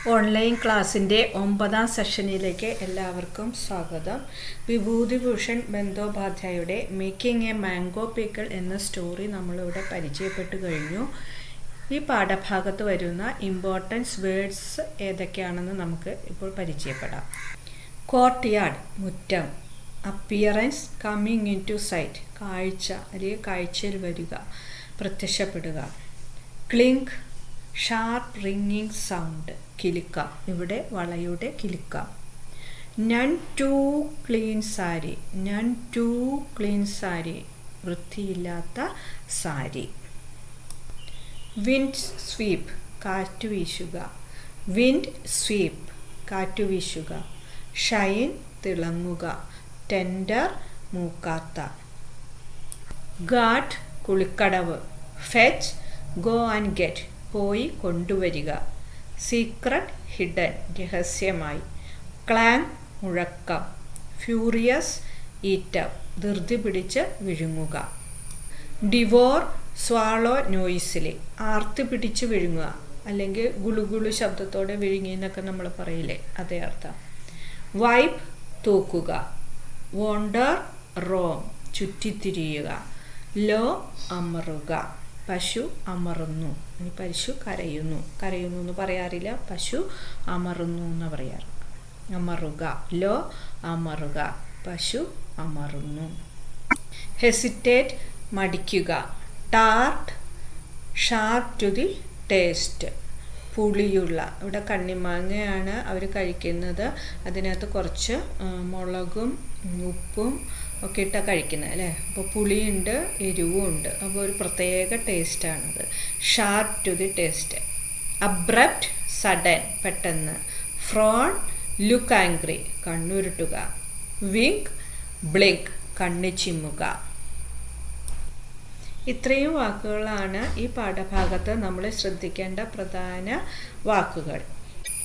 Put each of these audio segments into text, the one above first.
Online ക്ലാസ്സിൻ്റെ 9ാം സെഷനിലേക്ക് എല്ലാവർക്കും സ്വാഗതം. Bibhutibhushan ബന്ദോപാധ്യായയുടെ making A mango pickle എന്ന സ്റ്റോറി നമ്മളിവിടെ പരിചയപ്പെട്ടു കഴിഞ്ഞു. ഈ പാഠഭാഗത്ത് വരുന്ന ഇമ്പോർട്ടൻസ് വേർഡ്സ് ഏതൊക്കെയാണെന്ന് നമുക്ക് ഇപ്പോൾ പരിചയപ്പെടാം. കോർട്ട് യാർഡ് മുറ്റം, appearance coming in to sight കാഴ്ച അല്ലെങ്കിൽ കാഴ്ചയിൽ വരിക, പ്രത്യക്ഷപ്പെടുക. ക്ലിങ്ക് ഷാർപ്പ് റിങ്ങിങ് സൗണ്ട് കിലുക്കം, ഇവിടെ വളയുടെ കിലുക്കം. None too clean sari, none too clean sari വൃത്തിയില്ലാത്ത സാരി. വിൻഡ് സ്വീപ്പ് കാറ്റു വീശുക, വിൻഡ് സ്വീപ്പ് കാറ്റു വീശുക. ഷൈൻ തിളങ്ങുക, ടെൻഡർ മൂക്കാത്ത. ഗാഡ് കുളിക്കടവ്, ഫെച്ച് ഗോ ആൻഡ് ഗെറ്റ് പോയി കൊണ്ടുവരിക. സീക്രട്ട് ഹിഡൻ രഹസ്യമായി. ക്ലാങ് മുഴക്കം. ഫ്യൂറിയസ് ഈറ്റപ്പ് ധൃതി പിടിച്ച് വിഴുങ്ങുക. ഡിവോർ സ്വാളോ നോയിസിലി ആർത്തി പിടിച്ച് വിഴുങ്ങുക, അല്ലെങ്കിൽ ഗുളുഗുളു ശബ്ദത്തോടെ വിഴുങ്ങി എന്നൊക്കെ നമ്മൾ പറയില്ലേ, അതേ അർത്ഥം. വൈപ്പ് തൂക്കുക. വോണ്ടർ റോം ചുറ്റിത്തിരിയുക. ലോ അമറുക പശു അമറുന്നു. ഇനി പശു കരയുന്നു, കരയുന്നു എന്ന് പറയാറില്ല, പശു അമറുന്നു എന്ന് പറയാറ്. അമറുക, ലോ അമറുക, പശു അമറുന്നു. ഹെസിറ്റേറ്റ് മടിക്കുക. Tart sharp to the taste പുളിയുള്ള, ഇവിടെ കണ്ണിമാങ്ങയാണ് അവർ കഴിക്കുന്നത്, അതിനകത്ത് കുറച്ച് മുളകും ഉപ്പും ഒക്കെ ഇട്ടാണ് കഴിക്കുന്നത് അല്ലേ. അപ്പോൾ പുളിയുണ്ട്, എരിവും ഉണ്ട്, അപ്പോൾ ഒരു പ്രത്യേക ടേസ്റ്റാണത്. Sharp to the taste. Abrupt sudden പെട്ടെന്ന്. ഫ്രോൺ ലുക്ക് ആംഗ്രി കണ്ണുരുട്ടുക. വിങ്ക് ബ്ലിങ്ക് കണ്ണു ചിമ്മുക. ഇത്രയും വാക്കുകളാണ് ഈ പാഠഭാഗത്ത് നമ്മൾ ശ്രദ്ധിക്കേണ്ട പ്രധാന വാക്കുകൾ.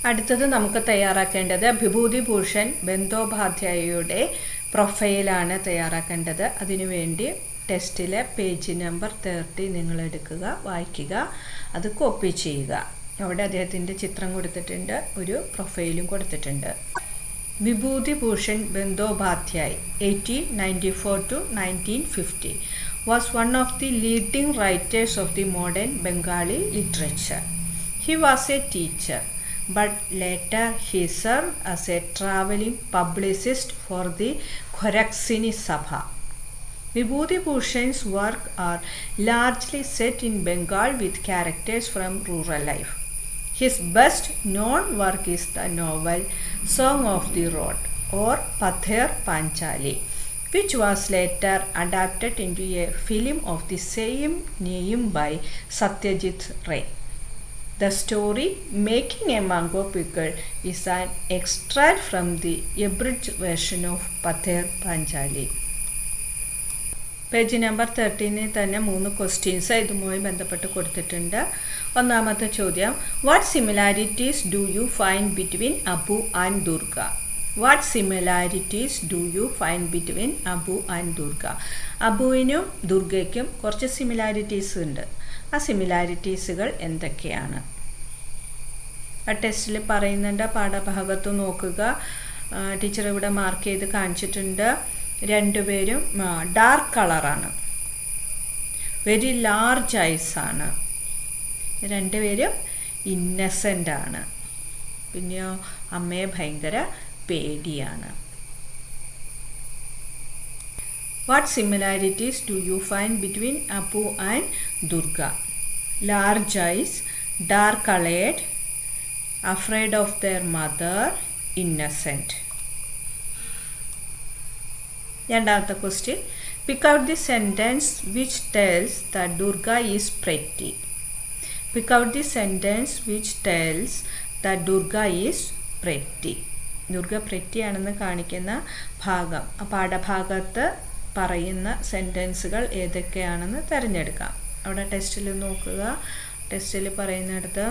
അടുത്തത് നമുക്ക് തയ്യാറാക്കേണ്ടത് വിഭൂതിഭൂഷൺ ബന്ദോപാധ്യായയുടെ പ്രൊഫൈലാണ് തയ്യാറാക്കേണ്ടത്. അതിനുവേണ്ടി ടെസ്റ്റിലെ പേജ് നമ്പർ 30 നിങ്ങൾ എടുക്കുക, വായിക്കുക, അത് കോപ്പി ചെയ്യുക. അവിടെ അദ്ദേഹത്തിൻ്റെ ചിത്രം കൊടുത്തിട്ടുണ്ട്, ഒരു പ്രൊഫൈലും കൊടുത്തിട്ടുണ്ട്. Bibhutibhushan Bandopadhyay 1894 to 1950 was one of the leading writers of the modern Bengali literature. He was a teacher, but later he served as a traveling publicist for the Gorakhsini Sabha. Vibhutibhushan's work are largely set in Bengal with characters from rural life. His best known work is the novel Song of the Road or Pather Panchali, which was later adapted into a film of the same name by Satyajit Ray. The story Making a Mango Pickle is an extract from the abridged version of Pather Panchali. Page number 13 തന്നെ 3 questions ഇതുമായി ബന്ധപ്പെട്ട് കൊടുത്തിട്ടുണ്ട്. ഒന്നാമത്തെ ചോദ്യം, what similarities do you find between Abu and Durga? What similarities do you find between Abu and Durga? അബുവിനും ദുർഗയ്ക്കും കുറച്ച് similarities ഉണ്ട്. ആ സിമിലാരിറ്റീസുകൾ എന്തൊക്കെയാണ്? ആ ടെസ്റ്റിൽ പറയുന്നുണ്ട്, പാഠഭാഗത്ത് നോക്കുക. ടീച്ചർ ഇവിടെ മാർക്ക് ചെയ്ത് കാണിച്ചിട്ടുണ്ട്. രണ്ടുപേരും ഡാർക്ക് കളറാണ്, വെരി ലാർജ് ഐസ് ആണ്, രണ്ടുപേരും ഇന്നസെൻ്റ് ആണ്, പിന്നെയോ അമ്മയെ ഭയങ്കര പേടിയാണ്. What similarities do you find between Apu and Durga? Large eyes, dark colored, afraid of their mother, innocent. രണ്ടാമത്തെ question, pick out the sentence which tells that Durga is pretty. Pick out the sentence which tells that Durga is pretty. Durga pretty ആണെന്ന് കാണിക്കുന്ന ഭാഗം, ആ പാഠഭാഗത്ത് പറയുന്ന സെൻറ്റൻസുകൾ ഏതൊക്കെയാണെന്ന് തിരഞ്ഞെടുക്കാം. അവിടെ ടെസ്റ്റിൽ നോക്കുക. ടെസ്റ്റിൽ പറയുന്നിടത്ത്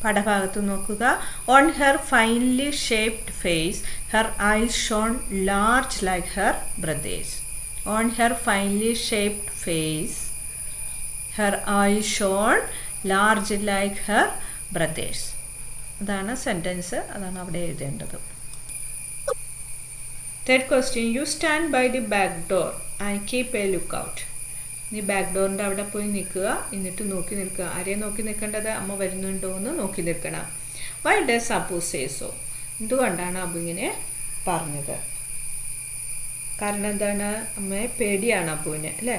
പാഠഭാഗത്ത് നോക്കുക. On her finely shaped face her ice shone large like her brothers. ഓൺ her finely shaped face her ice ഷോൺ large like her brothers. അതാണ് സെൻറ്റൻസ്, അതാണ് അവിടെ എഴുതേണ്ടത്. Third question, you stand by the back door and keep a lookout. നീ back ഡോറിൻ്റെ അവിടെ പോയി നിൽക്കുക, എന്നിട്ട് നോക്കി നിൽക്കുക. ആരെയും നോക്കി നിൽക്കേണ്ടത്? അമ്മ വരുന്നുണ്ടോ എന്ന് നോക്കി നിൽക്കണം. Why does Abu say so? എന്തുകൊണ്ടാണ് അബു ഇങ്ങനെ പറഞ്ഞത്? കാരണം എന്താണ്? അമ്മയെ പേടിയാണ് അബുവിന്, അല്ലേ?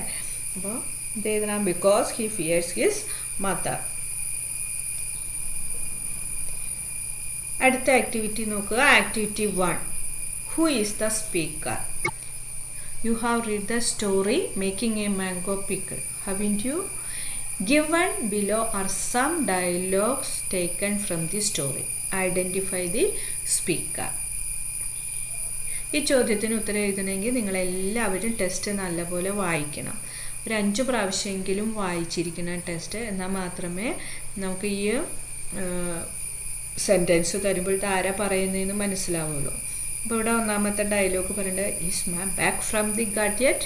അപ്പോൾ എന്ത് എഴുതണം? Because he fears his mother. അടുത്ത ആക്ടിവിറ്റി നോക്കുക. Activity 1. Who is the speaker? You have read the story Making a Mango Pickle, haven't you? Given below are some dialogues taken from the story. Identify the speaker. ഈ ചോദ്യത്തിന് ഉത്തരം എഴുതണമെങ്കിൽ നിങ്ങളെല്ലാവരും test നല്ലപോലെ വായിക്കണം. ഒരു 5 പ്രാവശ്യമെങ്കിലും വായിച്ചിരിക്കണം ടെസ്റ്റ്. എന്നാൽ മാത്രമേ നമുക്ക് ഈ സെൻറ്റൻസ് തരുമ്പോഴത്തെ ആരാ പറയുന്നതെന്ന് മനസ്സിലാവുള്ളൂ. അപ്പോൾ ഇവിടെ ഒന്നാമത്തെ ഡയലോഗ് പറയുന്നത്, is ma'am back from the God yet?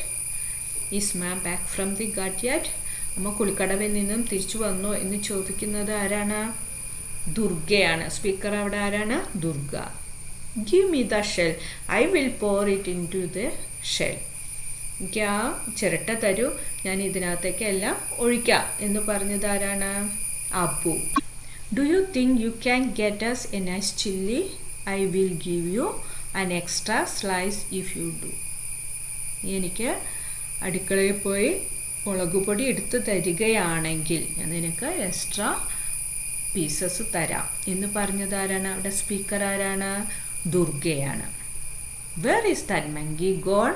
Is ma'am back from the God yet? അമ്മ കുളിക്കടവിൽ നിന്നും തിരിച്ചു വന്നോ എന്ന് ചോദിക്കുന്നത് ആരാണ്? ദുർഗയാണ്. സ്പീക്കർ അവിടെ ആരാണ്? Durga. Give me the shell, I will pour it into the shell. എനിക്ക് ആ ചിരട്ട തരൂ, ഞാൻ ഇതിനകത്തേക്ക് എല്ലാം ഒഴിക്കാം എന്ന് പറഞ്ഞത് ആരാണ്? Abu. Do you think you can get us a nice chilli? I will give you an extra slice if you do. എനിക്ക് അടുക്കളയിൽ പോയി മുളകുപൊടി എടുത്ത് തരികയാണെങ്കിൽ ഞാൻ നിനക്ക് എക്സ്ട്രാ പീസസ് തരാം എന്ന് പറഞ്ഞത് ആരാണ്? അവിടെ സ്പീക്കർ ആരാണ്? ദുർഗയാണ്. Where is that monkey gone?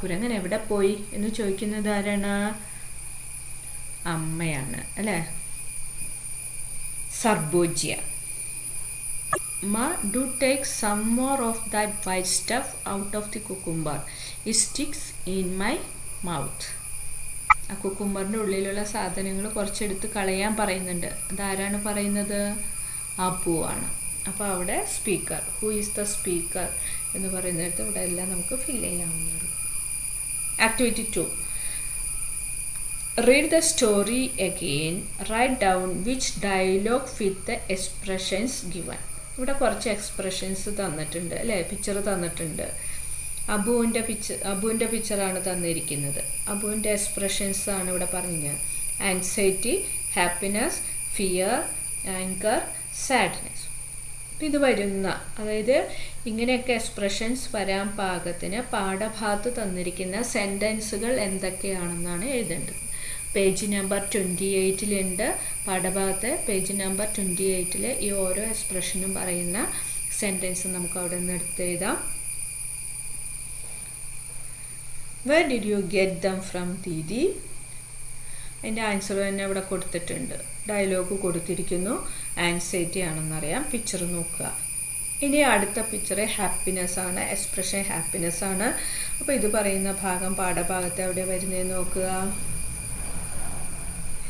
കുരങ്ങൻ എവിടെ പോയി എന്ന് ചോദിക്കുന്നത് ആരാണ്? അമ്മയാണ്, അല്ലേ? സർബോജ്യ. Ma, do take some more of that white stuff out of the cucumber. It sticks in my mouth. ആ കുക്കുംബറിൻ്റെ ഉള്ളിലുള്ള സാധനങ്ങൾ കുറച്ചെടുത്ത് കളയാൻ പറയുന്നുണ്ട്. അതാരാണ് പറയുന്നത്? അബു ആണ്. അപ്പോൾ അവിടെ speaker, who is the speaker എന്ന് പറയുന്നിടത്ത് ഇവിടെ എല്ലാം നമുക്ക് ഫില്ല് ചെയ്യാവുന്നതാണ്. Activity 2. Read the story again. Write down which dialogue fit the expressions given. ഇവിടെ കുറച്ച് എക്സ്പ്രഷൻസ് തന്നിട്ടുണ്ട്, അല്ലേ? പിക്ചർ തന്നിട്ടുണ്ട്. അബുവിൻ്റെ പിക്ചറാണ് തന്നിരിക്കുന്നത്. അബുവിൻ്റെ എക്സ്പ്രഷൻസ് ആണ് ഇവിടെ പറഞ്ഞത്. Anxiety, happiness, fear, anchor, sadness. ഇത് വരുന്ന, അതായത് ഇങ്ങനെയൊക്കെ എക്സ്പ്രഷൻസ് വരാൻ പാകത്തിന് പാഠഭാഗത്ത് തന്നിരിക്കുന്ന സെൻറ്റൻസുകൾ എന്തൊക്കെയാണെന്നാണ് എഴുതേണ്ടത്. പേജ് നമ്പർ 28 പാഠഭാഗത്ത് പേജ് നമ്പർ 28 ഈ ഓരോ എക്സ്പ്രഷനും പറയുന്ന സെൻറ്റൻസ് നമുക്ക് അവിടെ നിന്ന് എടുത്ത് എഴുതാം. Where did you get them from, Didi? അതിൻ്റെ ആൻസർ തന്നെ ഇവിടെ കൊടുത്തിട്ടുണ്ട്. ഡയലോഗ് കൊടുത്തിരിക്കുന്നു. ആൻസൈറ്റി ആണെന്നറിയാം. പിക്ചർ നോക്കുക. ഇനി അടുത്ത പിക്ചർ ഹാപ്പിനെസ് ആണ്. എക്സ്പ്രഷൻ ഹാപ്പിനെസ് ആണ്. അപ്പോൾ ഇത് പറയുന്ന ഭാഗം പാഠഭാഗത്ത് എവിടെ വരുന്നതെന്ന് നോക്കുക.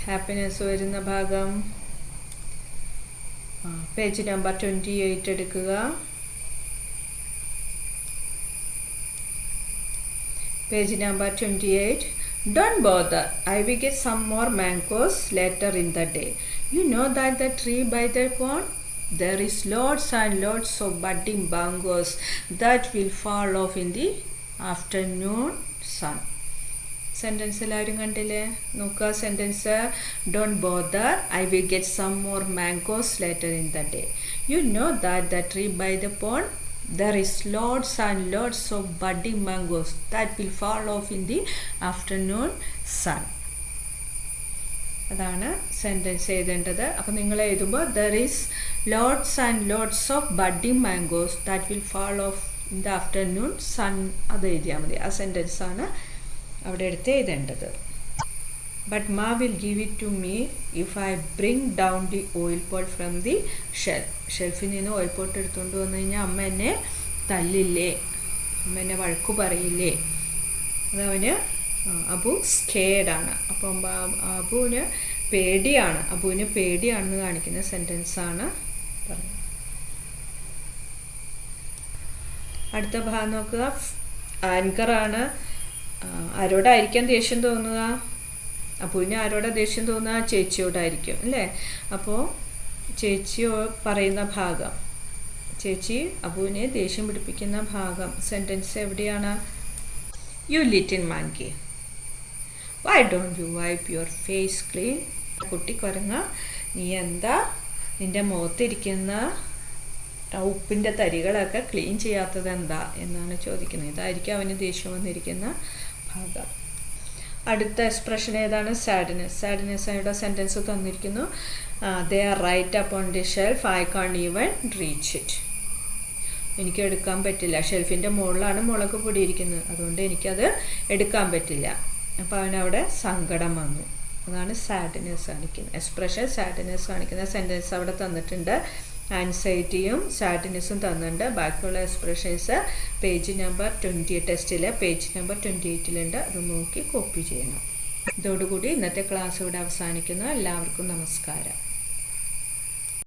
ഹാപ്പിനെസ് വരുന്ന ഭാഗം പേജ് നമ്പർ 28 എടുക്കുക. Page number 28. Don't bother, I will get some more mangoes later in the day. You know that the tree by the pond? There is lots and lots of budding mangoes that will fall off in the afternoon sun. Sentence എല്ലാവരും കണ്ടില്ലേ? നോക്കുക sentence. Don't bother, I will get some more mangoes later in the day. You know that the tree by the pond there is lots and lots of budding mangoes that will fall off in the afternoon sun. അതാണ് sentence എഴുതേണ്ടത്. അപ്പോൾ നിങ്ങൾ എഴുതുമ്പോൾ there is lots and lots of budding mangoes that will fall off in the afternoon sun, അത് എഴുതിയാൽ മതി. ആ സെൻറ്റൻസാണ് അവിടെ എടുത്ത് എഴുതേണ്ടത്. But Ma will give it to me if I bring down the oil pot from the ഷെൽഫിൽ നിന്ന് oil pot എടുത്തുകൊണ്ട് വന്നു കഴിഞ്ഞാൽ അമ്മ എന്നെ തല്ലില്ലേ, അമ്മ എന്നെ വഴക്കു പറയില്ലേ? അതവന് അബു സ്കേഡാണ്. അപ്പം അബുവിന് പേടിയാണെന്ന് കാണിക്കുന്ന സെൻറ്റൻസാണ് പറയുന്നത്. അടുത്ത ഭാഗം നോക്കുക. ആങ്കറാണ്. ആരോടായിരിക്കാൻ ദേഷ്യം തോന്നുക? അപ്പുവിന് ആരോടാ ദേഷ്യം തോന്നുക? ചേച്ചിയോടായിരിക്കും അല്ലേ? അപ്പോൾ ചേച്ചി പറയുന്ന ഭാഗം, ചേച്ചി അപ്പുവിനെ ദേഷ്യം പിടിപ്പിക്കുന്ന ഭാഗം സെൻറ്റൻസ് എവിടെയാണ്? You little monkey, why don't you wipe your face clean? കുട്ടി കുരങ്ങ, നീ എന്താ നിൻ്റെ മുഖത്തിരിക്കുന്ന ഉപ്പിൻ്റെ തരികളൊക്കെ ക്ലീൻ ചെയ്യാത്തത് എന്താ എന്നാണ് ചോദിക്കുന്നത്. ഇതായിരിക്കും അവന് ദേഷ്യം വന്നിരിക്കുന്ന ഭാഗം. അടുത്ത എക്സ്പ്രഷൻ ഏതാണ്? സാഡ്നെസ്. സാഡ്നെസ് ആയിട്ട് സെൻറ്റൻസ് തന്നിരിക്കുന്നു. They are right upon the shelf, I can't even reach it. എനിക്ക് എടുക്കാൻ പറ്റില്ല. ഷെൽഫിൻ്റെ മുകളിലാണ് മുളക് പൊടി ഇരിക്കുന്നത്, അതുകൊണ്ട് എനിക്കത് എടുക്കാൻ പറ്റില്ല. അപ്പോൾ അവനവിടെ സങ്കടം വന്നു. അതാണ് സാഡ്നെസ് കാണിക്കുന്നത്. എക്സ്പ്രഷൻ സാഡ്നെസ് കാണിക്കുന്ന സെൻറ്റൻസ് അവിടെ തന്നിട്ടുണ്ട്. ആൻസൈറ്റിയും സാഡ്നെസ്സും തന്നിട്ടുണ്ട്. ബാക്കിയുള്ള എക്സ്പ്രഷൻസ് പേജ് നമ്പർ 20 ടെസ്റ്റിലെ പേജ് നമ്പർ 28 അത് നോക്കി കോപ്പി ചെയ്യണം. ഇതോടുകൂടി ഇന്നത്തെ ക്ലാസ് ഇവിടെ അവസാനിക്കുന്നു. എല്ലാവർക്കും നമസ്കാരം.